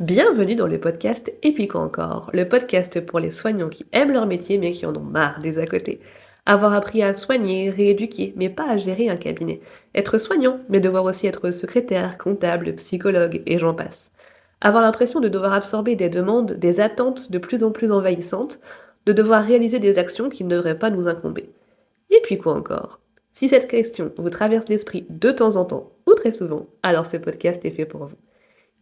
Bienvenue dans le podcast Et puis quoi encore, le podcast pour les soignants qui aiment leur métier mais qui en ont marre des à côté. Avoir appris à soigner, rééduquer, mais pas à gérer un cabinet. Être soignant, mais devoir aussi être secrétaire, comptable, psychologue, et j'en passe. Avoir l'impression de devoir absorber des demandes, des attentes de plus en plus envahissantes, de devoir réaliser des actions qui ne devraient pas nous incomber. Et puis quoi encore? Si cette question vous traverse l'esprit de temps en temps, ou très souvent, alors ce podcast est fait pour vous.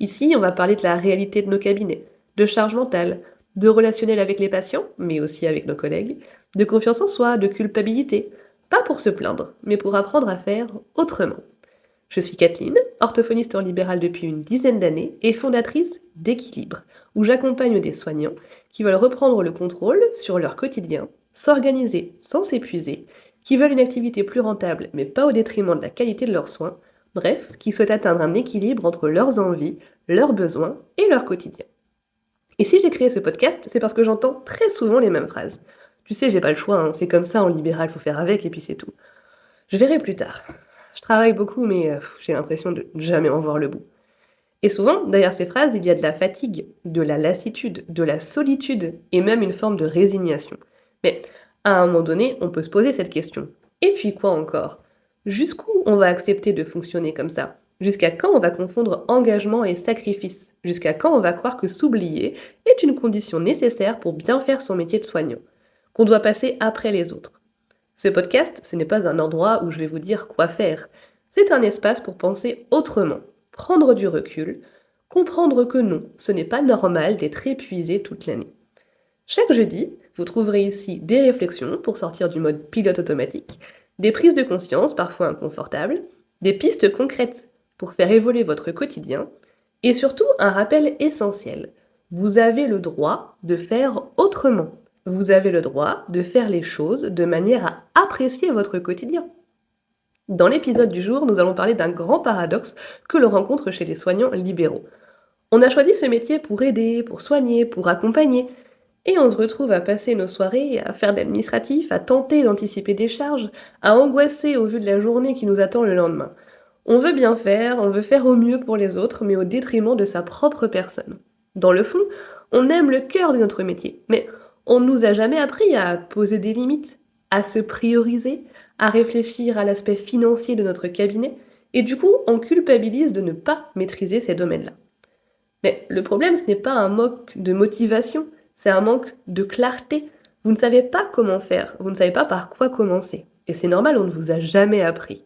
Ici, on va parler de la réalité de nos cabinets, de charge mentale, de relationnel avec les patients, mais aussi avec nos collègues, de confiance en soi, de culpabilité. Pas pour se plaindre, mais pour apprendre à faire autrement. Je suis Kathleen, orthophoniste en libéral depuis une dizaine d'années et fondatrice d'Équilibre, où j'accompagne des soignants qui veulent reprendre le contrôle sur leur quotidien, s'organiser sans s'épuiser, qui veulent une activité plus rentable mais pas au détriment de la qualité de leurs soins, bref, qui souhaitent atteindre un équilibre entre leurs envies, leurs besoins et leur quotidien. Et si j'ai créé ce podcast, c'est parce que j'entends très souvent les mêmes phrases. Tu sais, j'ai pas le choix, hein, c'est comme ça en libéral, faut faire avec et puis c'est tout. Je verrai plus tard. Je travaille beaucoup, mais j'ai l'impression de jamais en voir le bout. Et souvent, derrière ces phrases, il y a de la fatigue, de la lassitude, de la solitude et même une forme de résignation. Mais à un moment donné, on peut se poser cette question. Et puis quoi encore? Jusqu'où on va accepter de fonctionner comme ça? Jusqu'à quand on va confondre engagement et sacrifice? Jusqu'à quand on va croire que s'oublier est une condition nécessaire pour bien faire son métier de soignant? Qu'on doit passer après les autres? Ce podcast, ce n'est pas un endroit où je vais vous dire quoi faire. C'est un espace pour penser autrement, prendre du recul, comprendre que non, ce n'est pas normal d'être épuisé toute l'année. Chaque jeudi, vous trouverez ici des réflexions pour sortir du mode pilote automatique, des prises de conscience parfois inconfortables, des pistes concrètes pour faire évoluer votre quotidien, et surtout un rappel essentiel. Vous avez le droit de faire autrement. Vous avez le droit de faire les choses de manière à apprécier votre quotidien. Dans l'épisode du jour, nous allons parler d'un grand paradoxe que l'on rencontre chez les soignants libéraux. On a choisi ce métier pour aider, pour soigner, pour accompagner, et on se retrouve à passer nos soirées à faire de l'administratif, à tenter d'anticiper des charges, à angoisser au vu de la journée qui nous attend le lendemain. On veut bien faire, on veut faire au mieux pour les autres, mais au détriment de sa propre personne. Dans le fond, on aime le cœur de notre métier, mais on ne nous a jamais appris à poser des limites, à se prioriser, à réfléchir à l'aspect financier de notre cabinet, et du coup, on culpabilise de ne pas maîtriser ces domaines-là. Mais le problème, ce n'est pas un manque de motivation, c'est un manque de clarté. Vous ne savez pas comment faire, vous ne savez pas par quoi commencer. Et c'est normal, on ne vous a jamais appris.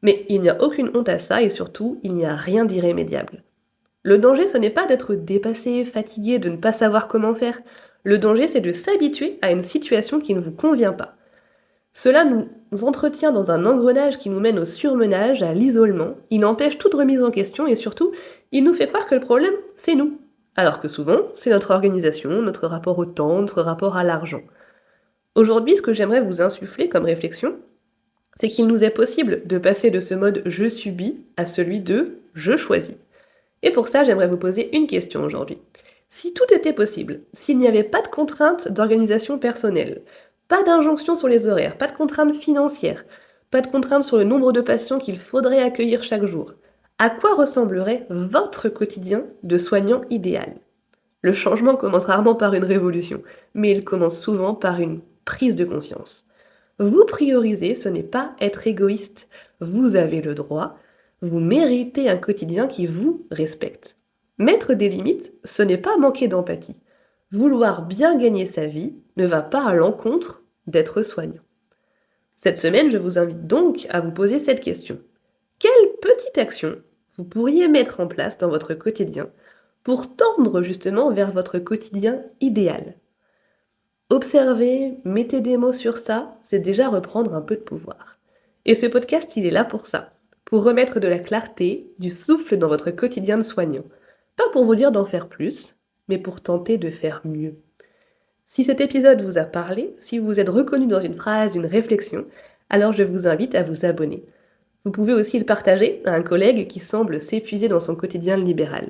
Mais il n'y a aucune honte à ça et surtout, il n'y a rien d'irrémédiable. Le danger, ce n'est pas d'être dépassé, fatigué, de ne pas savoir comment faire. Le danger, c'est de s'habituer à une situation qui ne vous convient pas. Cela nous entretient dans un engrenage qui nous mène au surmenage, à l'isolement, il empêche toute remise en question et surtout, il nous fait croire que le problème, c'est nous. Alors que souvent, c'est notre organisation, notre rapport au temps, notre rapport à l'argent. Aujourd'hui, ce que j'aimerais vous insuffler comme réflexion, c'est qu'il nous est possible de passer de ce mode je subis à celui de je choisis. Et pour ça, j'aimerais vous poser une question aujourd'hui. Si tout était possible, s'il n'y avait pas de contraintes d'organisation personnelle, pas d'injonction sur les horaires, pas de contraintes financières, pas de contraintes sur le nombre de patients qu'il faudrait accueillir chaque jour, à quoi ressemblerait votre quotidien de soignant idéal? Le changement commence rarement par une révolution, mais il commence souvent par une prise de conscience. Vous prioriser, ce n'est pas être égoïste. Vous avez le droit, vous méritez un quotidien qui vous respecte. Mettre des limites, ce n'est pas manquer d'empathie. Vouloir bien gagner sa vie ne va pas à l'encontre d'être soignant. Cette semaine, je vous invite donc à vous poser cette question. Quelle petite action vous pourriez mettre en place dans votre quotidien pour tendre justement vers votre quotidien idéal? Observez, mettez des mots sur ça, c'est déjà reprendre un peu de pouvoir. Et ce podcast, il est là pour ça, pour remettre de la clarté, du souffle dans votre quotidien de soignant. Pas pour vous dire d'en faire plus, mais pour tenter de faire mieux. Si cet épisode vous a parlé, si vous êtes reconnu dans une phrase, une réflexion, alors je vous invite à vous abonner. Vous pouvez aussi le partager à un collègue qui semble s'épuiser dans son quotidien libéral.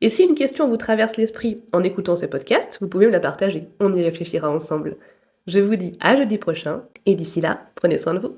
Et si une question vous traverse l'esprit en écoutant ce podcast, vous pouvez me la partager. On y réfléchira ensemble. Je vous dis à jeudi prochain, et d'ici là, prenez soin de vous.